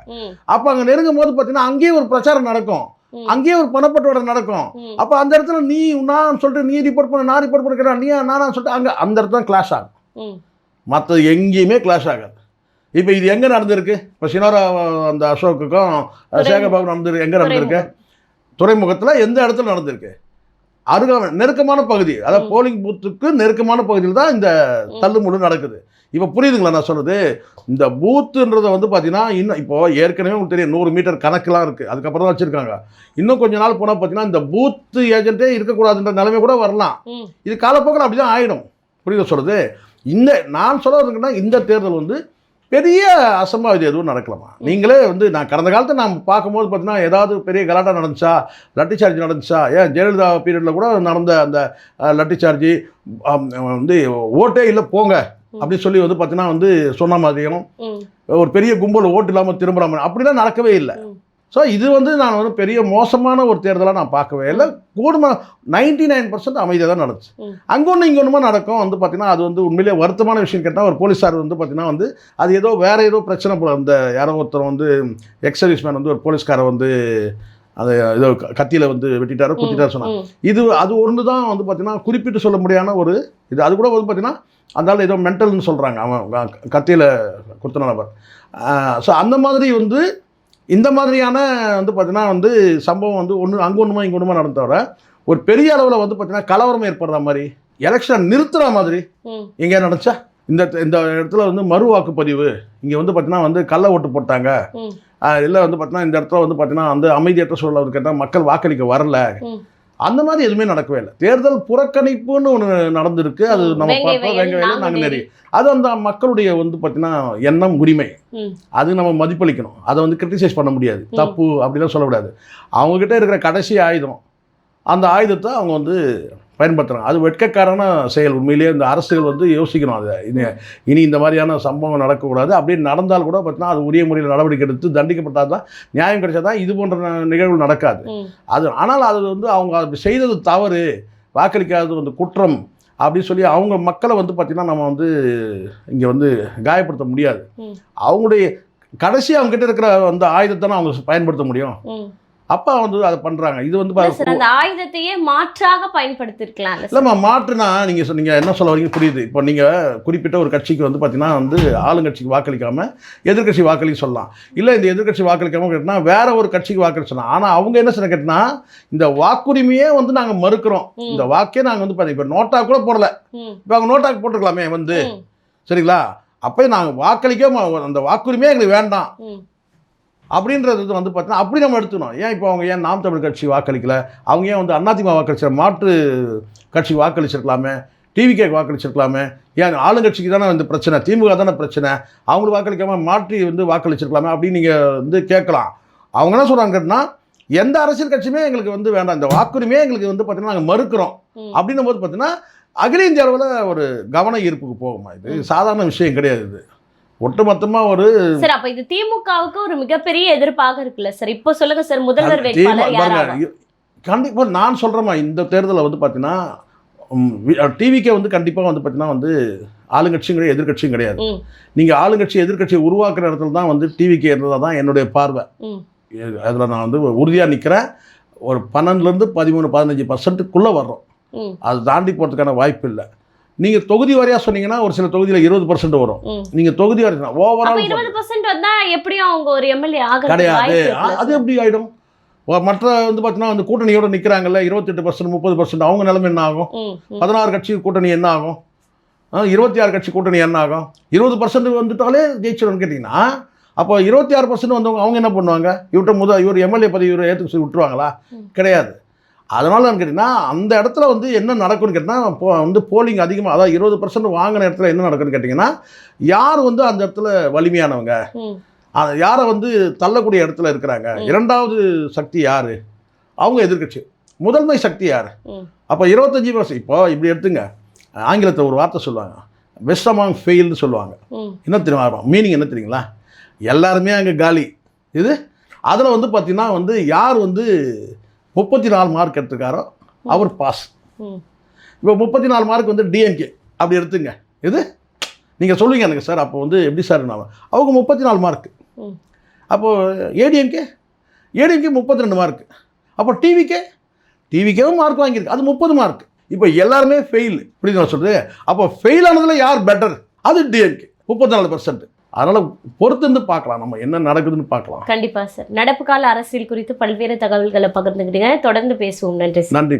அப்போ அங்கே நெருங்கும் போது பார்த்தீங்கன்னா அங்கேயே ஒரு பிரச்சாரம் நடக்கும், அங்கேயே ஒரு பணப்பட்டுவாட நடக்கும். அப்போ அந்த இடத்துல நீ நான் சொல்லிட்டு நீ ரிப்போர்ட் பண்ண நான் ரிப்போர்ட் பண்ணிக்கிறேன், நீ நானா சொல்லிட்டு அங்கே அந்த இடத்துல கிளாஷ் ஆகும். மற்ற எங்கேயுமே கிளாஷ் ஆகாது. இப்போ இது எங்கே நடந்திருக்கு? இப்போ சினோரா அந்த அசோக்குக்கும் சேகர்பாபு நடந்திருக்கு. எங்கே நடந்திருக்கு? துறைமுகத்தில் எந்த இடத்துல நடந்திருக்கு? நெருக்கமான பகுதி, அதாவது போலிங் பூத்துக்கு நெருக்கமான பகுதியில் தான் இந்த தள்ளுமுள்ளு நடக்குது. இப்போ புரியுதுங்களா நான் சொல்கிறது? இந்த பூத்துன்றதை வந்து பார்த்தீங்கன்னா இன்னும் இப்போது ஏற்கனவே உங்களுக்கு தெரியும் 100 மீட்டர் கணக்கெலாம் இருக்குது, அதுக்கப்புறம் தான் வச்சுருக்காங்க. இன்னும் கொஞ்ச நாள் போனால் பார்த்தீங்கன்னா இந்த பூத்து ஏஜென்ட்டே இருக்கக்கூடாதுன்ற நிலைமை கூட வரலாம். இது காலப்போக்கில் அப்படி தான் ஆகிடும். புரியுது சொல்கிறது? நான் சொல்கிறதுக்குன்னா இந்த தேர்தல் வந்து பெரிய அசம்பாவிதம் எதுவும் நடக்கலாமா? நீங்களே வந்து நான் கடந்த காலத்தை நான் பார்க்கும்போது பார்த்தீங்கன்னா ஏதாவது பெரிய கலாட்டா நடந்துச்சா, லட்டி சார்ஜ் நடந்துச்சா? ஏன் ஜெயலலிதா பீரியடில் கூட நடந்த அந்த லட்டி சார்ஜி வந்து ஓட்டே இல்லை போங்க அப்படி சொல்லி வந்து பார்த்தீங்கன்னா வந்து சொன்ன மாதிரியும் ஒரு பெரிய கும்பல் ஓட்டு இல்லாமல் திரும்புகிற அப்படிலாம் நடக்கவே இல்லை. ஸோ இது வந்து நான் வந்து பெரிய மோசமான ஒரு தேர்தலாக நான் பார்க்கவே இல்லை. கூடுமான 99% அமைதியாக தான் நடந்துச்சு. அங்கே ஒன்று இங்கே ஒன்றுமா நடக்கும் வந்து பார்த்தீங்கன்னா அது வந்து உண்மையிலேயே வருத்தமான விஷயம் கேட்டால் ஒரு போலீஸார் வந்து பார்த்தீங்கன்னா வந்து அது ஏதோ வேறு ஏதோ பிரச்சனை போல. அந்த யாரோ ஒருத்தர் வந்து எக்ஸ் சர்வீஸ்மேன் வந்து ஒரு போலீஸ்காரை வந்து அதை ஏதோ கத்தியில் வந்து வெட்டிட்டாரோ குத்திட்டாரு சொன்னாங்க. அது ஒன்று தான் வந்து பார்த்தீங்கன்னா குறிப்பிட்டு சொல்ல முடியாத ஒரு இது. அது கூட வந்து பார்த்தீங்கன்னா அதனால ஏதோ மென்டல்னு சொல்கிறாங்க, அவன் கத்தியில் குத்தின நபர். ஸோ அந்த மாதிரி வந்து இந்த மாதிரியான வந்து பார்த்தீங்கன்னா வந்து சம்பவம் வந்து அங்கே ஒன்றுமா இங்கே ஒன்றுமா நடந்தவரை ஒரு பெரிய அளவில் வந்து பார்த்தீங்கன்னா கலவரம் ஏற்படுற மாதிரி எலெக்ஷன் நிறுத்துகிற மாதிரி எங்கே நடந்துச்சா? இந்த இடத்துல வந்து மறு வாக்குப்பதிவு இங்கே வந்து பார்த்தீங்கன்னா வந்து கள்ள ஓட்டு போட்டாங்க, இல்லை வந்து பார்த்தீங்கன்னா இந்த இடத்துல வந்து பார்த்தீங்கன்னா வந்து அமைதியற்ற சூழல் கேட்டால் மக்கள் வாக்களிக்க வரல, அந்த மாதிரி எதுவுமே நடக்கவே இல்லை. தேர்தல் புறக்கணிப்புன்னு ஒன்று நடந்திருக்கு. அது நம்ம பார்த்தோம், வேங்க நாங்கள் நிறைய அது அந்த மக்களுடைய வந்து பார்த்தீங்கன்னா எண்ணம் உரிமை, அது நம்ம மதிப்பளிக்கணும். அதை வந்து கிரிட்டிசைஸ் பண்ண முடியாது, தப்பு அப்படிலாம் சொல்லக்கூடாது. அவங்கக்கிட்ட இருக்கிற கடைசி ஆயுதம், அந்த ஆயுதத்தை அவங்க வந்து பயன்படுத்துகிறாங்க. அது வெட்கக்காரான செயல். உண்மையிலேயே இந்த அரசுகள் வந்து யோசிக்கணும். அதை இனி இந்த மாதிரியான சம்பவம் நடக்கக்கூடாது. அப்படியே நடந்தால் கூட பார்த்தீங்கன்னா அது உரிய முறையில் நடவடிக்கை எடுத்து தண்டிக்கப்பட்டால் தான், நியாயம் கிடைச்சா தான் இது போன்ற நிகழ்வு நடக்காது. ஆனால் அது வந்து அவங்க அது செய்தது தவறு, வாக்களிக்காதது வந்து குற்றம் அப்படின்னு சொல்லி அவங்க மக்களை வந்து பார்த்திங்கன்னா நம்ம வந்து இங்கே வந்து காயப்படுத்த முடியாது. அவங்களுடைய கடைசி அவங்ககிட்ட இருக்கிற அந்த ஆயுதத்தை அவங்க பயன்படுத்த முடியும். அப்பா வந்து அதை பண்ணுறாங்க. இது வந்து அந்த ஆயுதத்தையே மாற்றாக பயன்படுத்திருக்கலாம். இல்லைம்மா, மாற்றுனா நீங்கள் என்ன சொல்ல வரீங்க புரியுது. இப்போ நீங்கள் குறிப்பிட்ட ஒரு கட்சிக்கு வந்து பார்த்தீங்கன்னா வந்து ஆளுங்கட்சிக்கு வாக்களிக்காமல் எதிர்கட்சி வாக்களிக்க சொல்லலாம். இல்லை இந்த எதிர்கட்சி வாக்களிக்காமல் கேட்டால் வேற ஒரு கட்சிக்கு வாக்களிச்சலாம். ஆனால் அவங்க என்ன சொன்ன கேட்டினா இந்த வாக்குரிமையே வந்து நாங்கள் மறுக்கிறோம், இந்த வாக்கே நாங்கள் வந்து பார்த்தீங்கன்னா இப்போ நோட்டா கூட போடலை, இப்போ அவங்க நோட்டாக்கு போட்டிருக்கலாமே வந்து, சரிங்களா? அப்போ நாங்கள் வாக்களிக்க அந்த வாக்குரிமையே எங்களுக்கு வேண்டாம் அப்படின்றது வந்து பார்த்தீங்கன்னா அப்படி நம்ம எடுத்துக்கணும். ஏன் இப்போ அவங்க ஏன் நாம் தமிழ் கட்சி வாக்களிக்கலை, அவங்க ஏன் வந்து அதிமுக வாக்களிச்ச மாற்று கட்சி வாக்களிச்சிருக்கலாமே, டிவிகேக்கு வாக்களிச்சிருக்கலாமே, ஏன் ஆளுங்கட்சிக்கு தானே வந்து பிரச்சனை, திமுக தானே பிரச்சனை, அவங்களுக்கு வாக்களிக்காமல் மாற்றி வந்து வாக்களிச்சிருக்கலாமே அப்படின்னு நீங்கள் வந்து கேட்கலாம். அவங்க என்ன சொல்கிறாங்கன்னா எந்த அரசியல் கட்சியுமே எங்களுக்கு வந்து வேண்டாம், இந்த வாக்குரிமையே எங்களுக்கு வந்து பார்த்தீங்கன்னா நாங்கள் மறுக்கிறோம் அப்படின்னும் போது பார்த்தீங்கன்னா அகில இந்திய அளவில் ஒரு கவன ஈர்ப்புக்கு போகுமா? இது சாதாரண விஷயம் கிடையாது. இது ஒட்டுமொத்தமா ஒரு சார், அப்ப இது திமுகவுக்கு ஒரு மிகப்பெரிய எதிர்ப்பாக இருக்குல்ல சார்? இப்போ சொல்லுங்க சார், முதல்வர் வேட்பாளர் யாராவது? கண்டிப்பா நான் சொல்றேமா, இந்த தேர்தலில் வந்து பார்த்தீங்கன்னா டிவிக்கே வந்து கண்டிப்பாக வந்து பார்த்தீங்கன்னா வந்து ஆளுங்கட்சியும் கிடையாது, எதிர்கட்சியும் கிடையாது. நீங்கள் ஆளுங்கட்சி எதிர்கட்சியை உருவாக்குற இடத்துல தான் வந்து டிவிக்கே இருந்ததாக தான் என்னுடைய பார்வை. அதில் நான் வந்து உறுதியாக நிற்கிறேன். ஒரு 12% 13-15% வர்றோம். அது தாண்டி போகிறதுக்கான வாய்ப்பு இல்லை. நீங்கள் தொகுதி வாரியாக சொன்னீங்கன்னா ஒரு சில தொகுதியில் 20% வரும். நீங்கள் தொகுதி வாரியா ஓவரால் 20% வந்தால் எப்படியும் அவங்க ஒரு எம்எல்ஏ ஆக கிடையாது. அது எப்படி ஆகிடும்? மற்ற வந்து பார்த்தீங்கன்னா வந்து கூட்டணியோடு நிற்கிறாங்கல்ல, 28% 30%, அவங்க நிலைமை என்ன ஆகும்? 16 கட்சி கூட்டணி என்ன ஆகும்? 26 கட்சி கூட்டணி என்ன ஆகும்? 20% வந்துட்டாலே ஜெயிச்சிடும்னு கேட்டிங்கன்னா அப்போ 26% வந்தவங்க அவங்க என்ன பண்ணுவாங்க? இவர் எம்எல்ஏ பதவி இவரை ஏற்றுக்க சொல்லி விட்டுருவாங்களா? கிடையாது. அதனால கேட்டிங்கன்னா அந்த இடத்துல வந்து என்ன நடக்கும்னு கேட்டிங்கன்னா வந்து போலிங் அதிகமாக, அதாவது 20% வாங்கின இடத்துல என்ன நடக்குன்னு கேட்டிங்கன்னா யார் வந்து அந்த இடத்துல வலிமையானவங்க, யாரை வந்து தள்ளக்கூடிய இடத்துல இருக்கிறாங்க, இரண்டாவது சக்தி யார்? அவங்க எதிர்கட்சி. முதன்மை சக்தி யார்? அப்போ 25%. இப்போ இப்படி எடுத்துங்க, ஆங்கிலத்தில் ஒரு வார்த்தை சொல்லுவாங்க, பெஸ்ட் அமாங் ஃபெயில்னு சொல்லுவாங்க. என்ன தெரியுமா மீனிங்? என்ன தெரியுங்களா? எல்லாருமே அங்கே காலி. இது அதில் வந்து பார்த்திங்கன்னா வந்து யார் வந்து 34 மார்க் எடுத்துக்காரோ அவர் பாஸ். இப்போ 34 மார்க் வந்து டிஎம்கே அப்படி எடுத்துங்க. இது நீங்கள் சொல்லுவீங்க எனக்கு சார் அப்போ வந்து எப்படி சார் அவங்க 34 மார்க்கு. அப்போது ஏடிஎம்கே 32 மார்க்கு. அப்போ டிவிக்கேவும் மார்க் வாங்கியிருக்கு, அது 30 மார்க். இப்போ எல்லாருமே ஃபெயில். இப்படி நான் சொல்கிறது. அப்போ ஃபெயில் ஆனதில் யார் பெட்டர்? அது டிஎம்கே 34%. அதனால பொறுத்திருந்து பார்க்கலாம், நம்ம என்ன நடக்குதுன்னு பார்க்கலாம். கண்டிப்பா சார். நடப்பு கால அரசியல் குறித்து பல்வேறு தகவல்களை பகிர்ந்துக்கிட்டீங்க. தொடர்ந்து பேசுவோம். நன்றி. நன்றி.